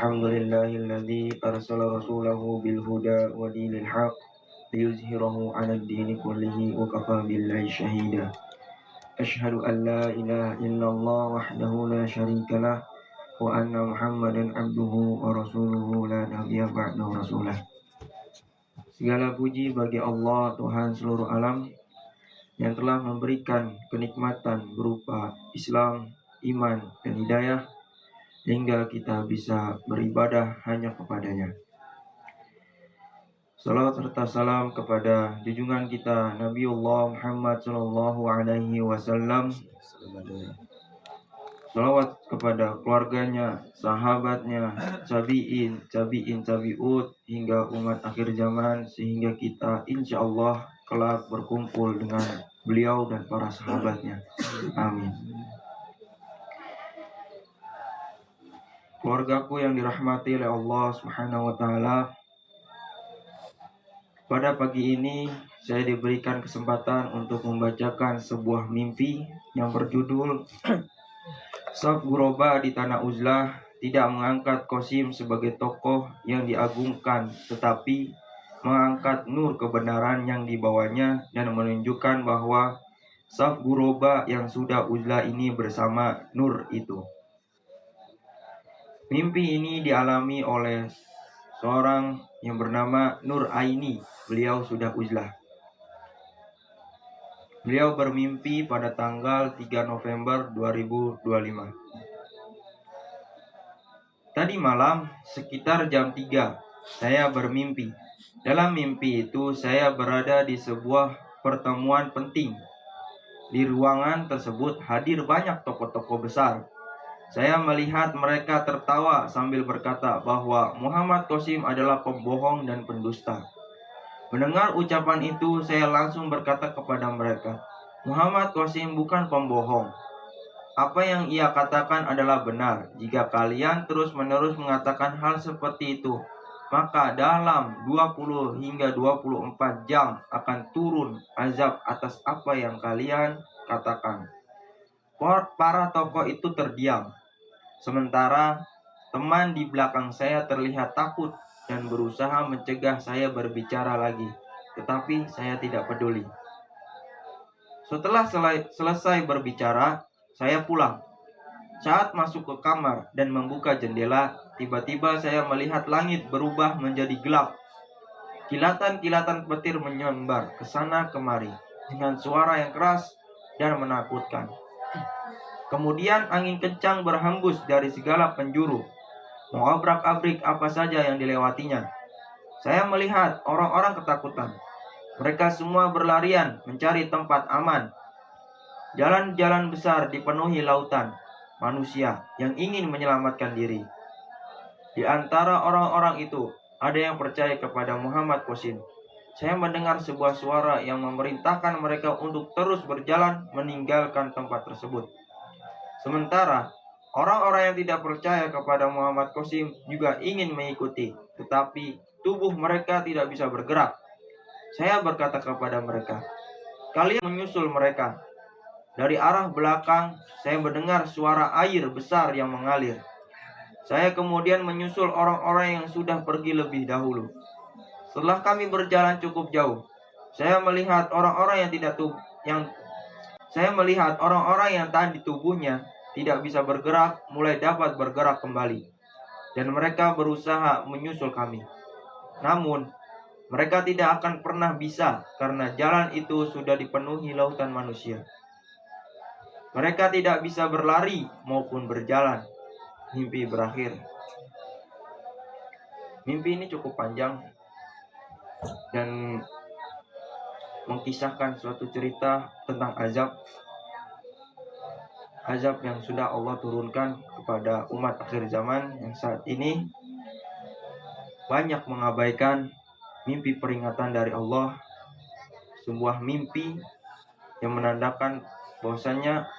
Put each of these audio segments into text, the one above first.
Alhamdulillahilladzi arsala rasulahu bil huda wa dinil haq liyuzhirahu 'alad dini kullihi wa kafa billahi syahida. Asyhadu an la ilaha illallah wahdahu la syarikalah wa anna Muhammadan abduhu wa rasuluhu la nabiyya ba'dahu rasulah. Segala puji bagi Allah, Tuhan seluruh alam, yang telah memberikan kenikmatan berupa Islam, iman, dan hidayah hingga kita bisa beribadah hanya kepadanya. Salawat serta salam kepada junjungan kita Nabiullah Muhammad sallallahu alaihi wasallam. Salawat kepada keluarganya, sahabatnya, tabi'ut hingga umat akhir zaman, sehingga kita insya Allah kelak berkumpul dengan beliau dan para sahabatnya. Amin. Keluargaku yang dirahmati oleh Allah Subhanahu wa taala, pada pagi ini saya diberikan kesempatan untuk membacakan sebuah mimpi yang berjudul Shaf Ghuraba di Tanah Uzlah tidak mengangkat Qasim sebagai tokoh yang diagungkan, tetapi mengangkat nur kebenaran yang dibawanya dan menunjukkan bahwa Shaf Ghuraba yang sudah uzlah ini bersama nur itu. Mimpi ini dialami oleh seorang yang bernama Nur Aini. Beliau sudah uzlah. Beliau bermimpi pada tanggal 3 November 2025. Tadi malam sekitar jam 3 saya bermimpi. Dalam mimpi itu saya berada di sebuah pertemuan penting. Di ruangan tersebut hadir banyak tokoh-tokoh besar. Saya melihat mereka tertawa sambil berkata bahwa Muhammad Qasim adalah pembohong dan pendusta. Mendengar ucapan itu, saya langsung berkata kepada mereka, Muhammad Qasim bukan pembohong. Apa yang ia katakan adalah benar. Jika kalian terus-menerus mengatakan hal seperti itu, maka dalam 20 hingga 24 jam akan turun azab atas apa yang kalian katakan. Para tokoh itu terdiam. Sementara teman di belakang saya terlihat takut dan berusaha mencegah saya berbicara lagi. Tetapi saya tidak peduli. Setelah selesai berbicara, saya pulang. Saat masuk ke kamar dan membuka jendela, tiba-tiba saya melihat langit berubah menjadi gelap. Kilatan-kilatan petir menyambar ke sana kemari dengan suara yang keras dan menakutkan. Kemudian angin kencang berhembus dari segala penjuru, mengobrak-abrik apa saja yang dilewatinya. Saya melihat orang-orang ketakutan. Mereka semua berlarian mencari tempat aman. Jalan-jalan besar dipenuhi lautan manusia yang ingin menyelamatkan diri. Di antara orang-orang itu, ada yang percaya kepada Muhammad Qasim. Saya mendengar sebuah suara yang memerintahkan mereka untuk terus berjalan meninggalkan tempat tersebut. Sementara orang-orang yang tidak percaya kepada Muhammad Qasim juga ingin mengikuti, tetapi tubuh mereka tidak bisa bergerak. Saya berkata kepada mereka, kalian menyusul mereka. Dari arah belakang, saya mendengar suara air besar yang mengalir. Saya kemudian menyusul orang-orang yang sudah pergi lebih dahulu. Setelah kami berjalan cukup jauh, saya melihat orang-orang yang tadi tubuhnya tidak bisa bergerak mulai dapat bergerak kembali, dan mereka berusaha menyusul kami. Namun mereka tidak akan pernah bisa karena jalan itu sudah dipenuhi lautan manusia. Mereka tidak bisa berlari maupun berjalan. Mimpi berakhir. Mimpi ini cukup panjang dan mengkisahkan suatu cerita tentang azab yang sudah Allah turunkan kepada umat akhir zaman yang saat ini banyak mengabaikan mimpi peringatan dari Allah. Sebuah mimpi yang menandakan bahwasanya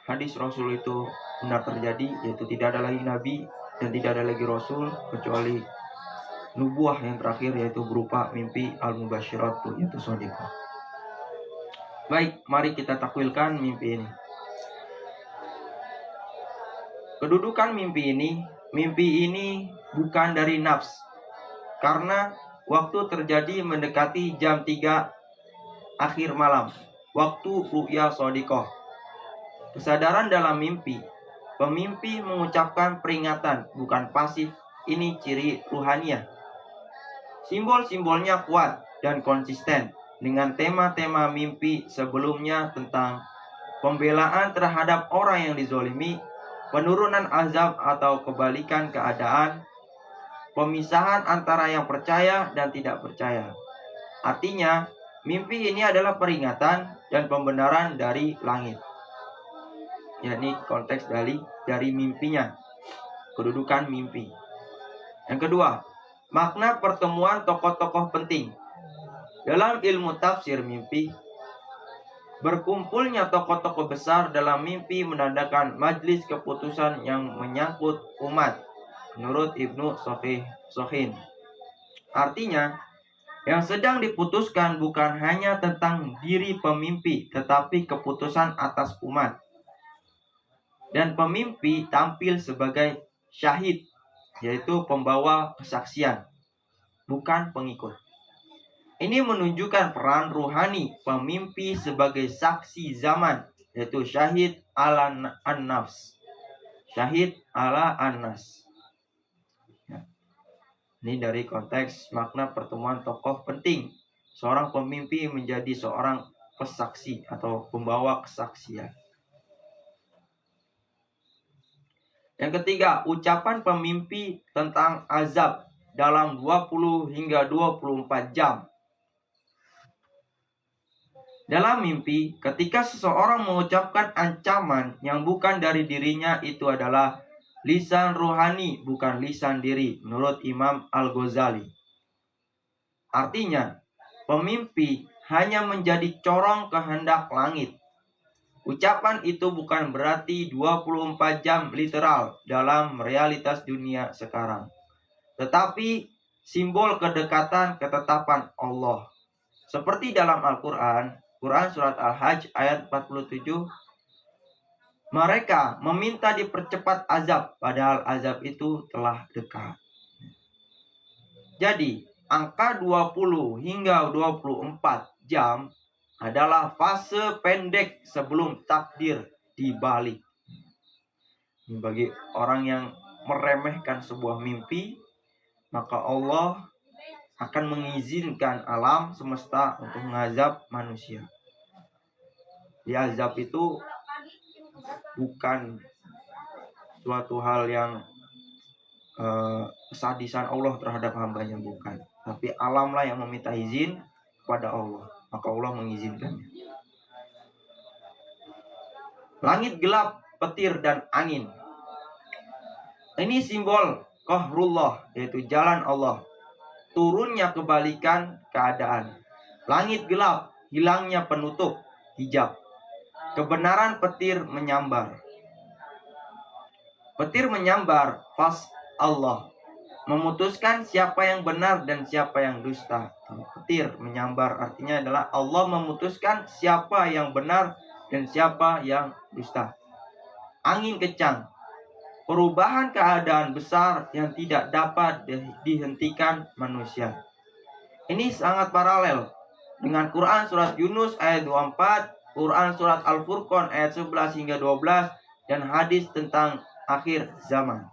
hadis Rasul itu benar terjadi, yaitu tidak ada lagi nabi dan tidak ada lagi rasul kecuali nubuah yang terakhir, yaitu berupa mimpi al-mubasyirat, yaitu shadiqah. Baik, mari kita takwilkan mimpi ini. Kedudukan mimpi ini mimpi ini bukan dari nafs, karena waktu terjadi mendekati jam 3 akhir malam, waktu ru'ya shodiqah. Kesadaran dalam mimpi, pemimpi mengucapkan peringatan, bukan pasif. Ini ciri ruhaniyah. Simbol-simbolnya kuat dan konsisten dengan tema-tema mimpi sebelumnya tentang pembelaan terhadap orang yang dizolimi, penurunan azab atau kebalikan keadaan, pemisahan antara yang percaya dan tidak percaya. Artinya, mimpi ini adalah peringatan dan pembenaran dari langit. Ini konteks dari mimpinya, kedudukan mimpi. Yang kedua, makna pertemuan tokoh-tokoh penting. Dalam ilmu tafsir mimpi, berkumpulnya tokoh-tokoh besar dalam mimpi menandakan majelis keputusan yang menyangkut umat, menurut Ibnu Sohin. Artinya, yang sedang diputuskan bukan hanya tentang diri pemimpi, tetapi keputusan atas umat. Dan pemimpi tampil sebagai syahid, yaitu pembawa kesaksian, bukan pengikut. Ini menunjukkan peran ruhani pemimpi sebagai saksi zaman, yaitu syahid ala an-nafs. Syahid ala an-nas. Ini dari konteks makna pertemuan tokoh penting. Seorang pemimpi menjadi seorang pesaksi atau pembawa kesaksian. Yang ketiga, ucapan pemimpi tentang azab dalam 20 hingga 24 jam. Dalam mimpi, ketika seseorang mengucapkan ancaman yang bukan dari dirinya, itu adalah lisan rohani, bukan lisan diri, menurut Imam Al-Ghazali. Artinya, pemimpi hanya menjadi corong kehendak langit. Ucapan itu bukan berarti 24 jam literal dalam realitas dunia sekarang, tetapi simbol kedekatan ketetapan Allah. Seperti dalam Al-Quran, Quran Surat Al-Hajj ayat 47, mereka meminta dipercepat azab, padahal azab itu telah dekat. Jadi, angka 20 hingga 24 jam adalah fase pendek sebelum takdir dibalik. Bagi orang yang meremehkan sebuah mimpi, maka Allah akan mengizinkan alam semesta untuk mengazab manusia. Di azab itu bukan suatu hal yang kesadisan Allah terhadap hambanya, bukan. Tapi alamlah yang meminta izin kepada Allah, maka Allah mengizinkannya. Langit gelap, petir dan angin. Ini simbol qahrullah, yaitu jalan Allah. Turunnya kebalikan keadaan. Langit gelap, hilangnya penutup, hijab. Kebenaran petir menyambar. Petir menyambar, fas Allah. Memutuskan siapa yang benar dan siapa yang dusta. Petir menyambar artinya adalah Allah memutuskan siapa yang benar dan siapa yang dusta. Angin kencang. Perubahan keadaan besar yang tidak dapat dihentikan manusia. Ini sangat paralel dengan Quran Surat Yunus ayat 24, Quran Surat Al-Furqan ayat 11 hingga 12, dan hadis tentang akhir zaman.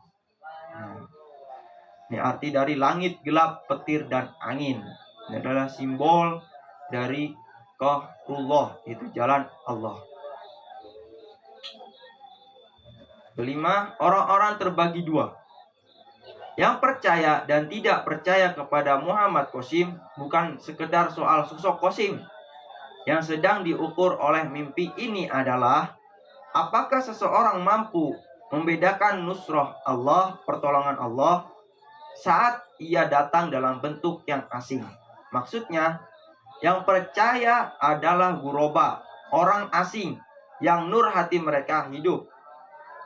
Ini arti dari langit gelap, petir, dan angin. Ini adalah simbol dari qahrullah, itu jalan Allah. Kelima, orang-orang terbagi dua. Yang percaya dan tidak percaya kepada Muhammad Qasim bukan sekedar soal sosok Qasim. Yang sedang diukur oleh mimpi ini adalah apakah seseorang mampu membedakan nusrah Allah, pertolongan Allah, saat ia datang dalam bentuk yang asing. Maksudnya, yang percaya adalah guroba, orang asing yang nur hati mereka hidup.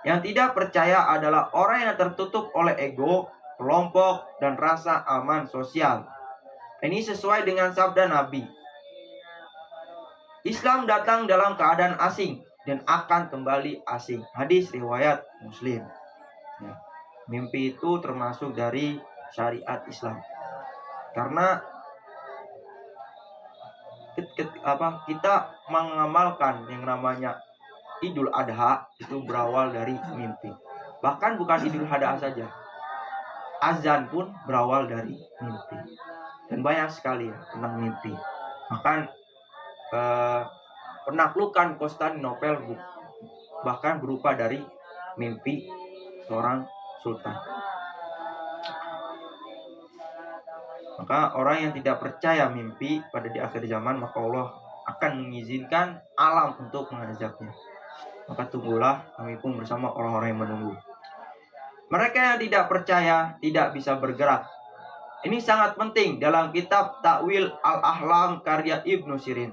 Yang tidak percaya adalah orang yang tertutup oleh ego, kelompok, dan rasa aman sosial. Ini sesuai dengan sabda Nabi. Islam datang dalam keadaan asing dan akan kembali asing. Hadis riwayat Muslim. Mimpi itu termasuk dari syariat Islam. Karena kita mengamalkan yang namanya Idul Adha itu berawal dari mimpi. Bahkan bukan Idul Adha saja, azan pun berawal dari mimpi. Dan banyak sekali ya tentang mimpi. Bahkan penaklukan Konstantinopel bahkan berupa dari mimpi seorang sultan. Maka orang yang tidak percaya mimpi pada di akhir zaman, maka Allah akan mengizinkan alam untuk mengazabnya. Maka tunggulah, kami pun bersama orang-orang yang menunggu. Mereka yang tidak percaya tidak bisa bergerak. Ini sangat penting dalam kitab Ta'wil Al-Ahlam karya Ibnu Sirin.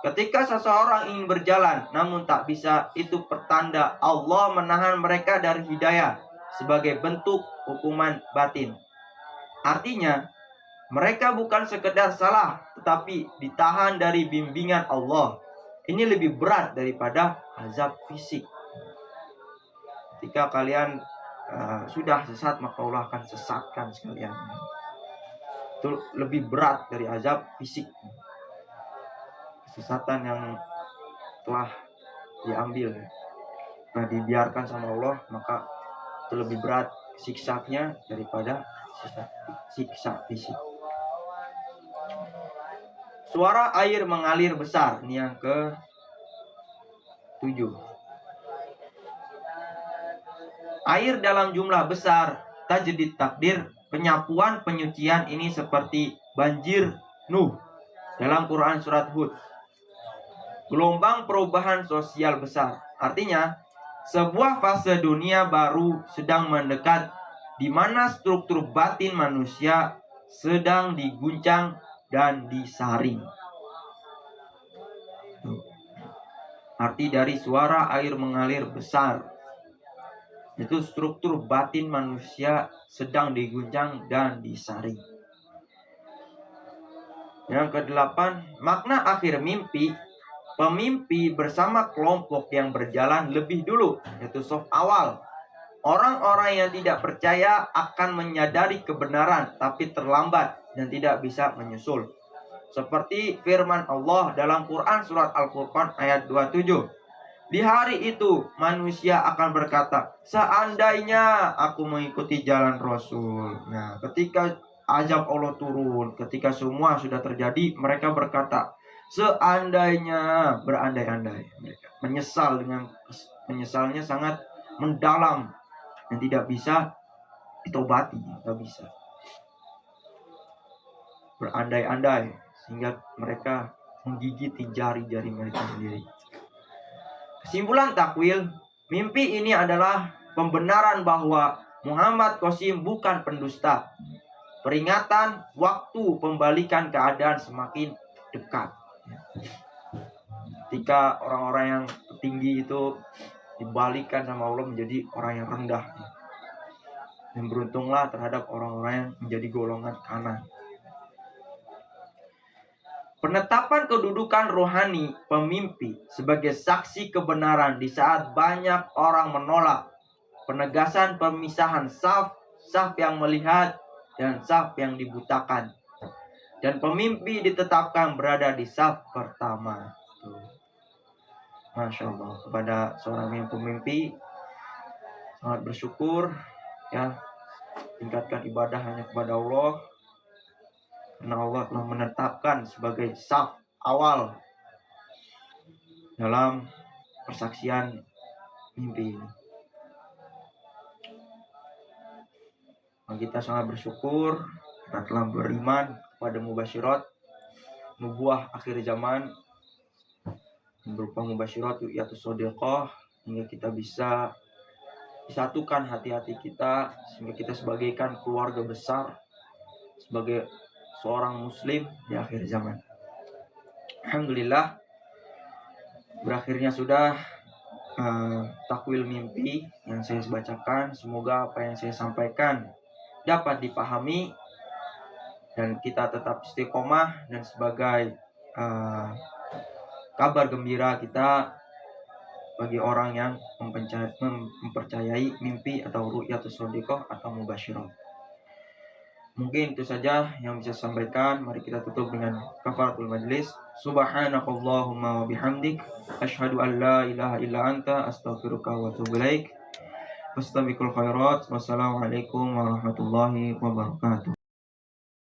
Ketika seseorang ingin berjalan namun tak bisa, itu pertanda Allah menahan mereka dari hidayah sebagai bentuk hukuman batin. Artinya, mereka bukan sekedar salah, tetapi ditahan dari bimbingan Allah. Ini lebih berat daripada azab fisik. Ketika kalian sudah sesat, maka Allah akan sesatkan sekalian. Itu lebih berat dari azab fisik. Kesesatan yang telah diambil, dibiarkan sama Allah, maka itu lebih berat siksanya daripada siksa fisik. Suara air mengalir besar. Ini yang ke-7. Air dalam jumlah besar. Tajdid takdir. Penyapuan penyucian ini seperti banjir Nuh dalam Quran surat Hud. Gelombang perubahan sosial besar. Artinya, sebuah fase dunia baru sedang mendekat, di mana struktur batin manusia sedang diguncang dan disaring. Arti dari suara air mengalir besar, itu struktur batin manusia sedang diguncang dan disaring. Yang ke-8, makna akhir mimpi. Pemimpi bersama kelompok yang berjalan lebih dulu, yaitu shaf awal. Orang-orang yang tidak percaya akan menyadari kebenaran, tapi terlambat dan tidak bisa menyusul. Seperti firman Allah dalam Quran surat Al-Furqan ayat 27. Di hari itu manusia akan berkata, seandainya aku mengikuti jalan Rasul. Nah, ketika azab Allah turun, ketika semua sudah terjadi, mereka berkata, seandainya, berandai-andai. Mereka menyesal, dengan menyesalnya sangat mendalam dan tidak bisa ditobati, tidak bisa. Berandai-andai sehingga mereka menggigiti jari-jari mereka sendiri. Kesimpulan takwil, mimpi ini adalah pembenaran bahwa Muhammad Qasim bukan pendusta. Peringatan waktu pembalikan keadaan semakin dekat. Ketika orang-orang yang tinggi itu dibalikan sama Allah menjadi orang yang rendah. Dan beruntunglah terhadap orang-orang yang menjadi golongan kanan. Penetapan kedudukan rohani pemimpi sebagai saksi kebenaran di saat banyak orang menolak. Penegasan pemisahan saf yang melihat dan saf yang dibutakan. Dan pemimpi ditetapkan berada di saf pertama. Masya Allah, kepada seorang yang pemimpi sangat bersyukur ya, tingkatkan ibadah hanya kepada Allah. Karena Allah telah menetapkan sebagai saf awal dalam persaksian mimpi ini. Kita sangat bersyukur kita telah beriman kepada mubasyirat nubuah akhir zaman, berupa mubasyirat ru'yatus shodiqah, hingga kita bisa disatukan hati-hati kita, sehingga kita sebagaikan keluarga besar sebagai seorang muslim di akhir zaman. Alhamdulillah, berakhirnya sudah takwil mimpi yang saya bacakan. Semoga apa yang saya sampaikan dapat dipahami dan kita tetap istiqomah, dan sebagai kabar gembira kita bagi orang yang mempercayai mimpi atau ru'yatus shodiqah atau mubasyirah. Mungkin itu saja yang bisa saya sampaikan. Mari kita tutup dengan kafaratul majlis. Subhanakallahumma wa bihamdik asyhadu an la ilaha illa anta astaghfiruka wa atubu ilaik. Fastabiqul khairat. Wassalamualaikum warahmatullahi wabarakatuh.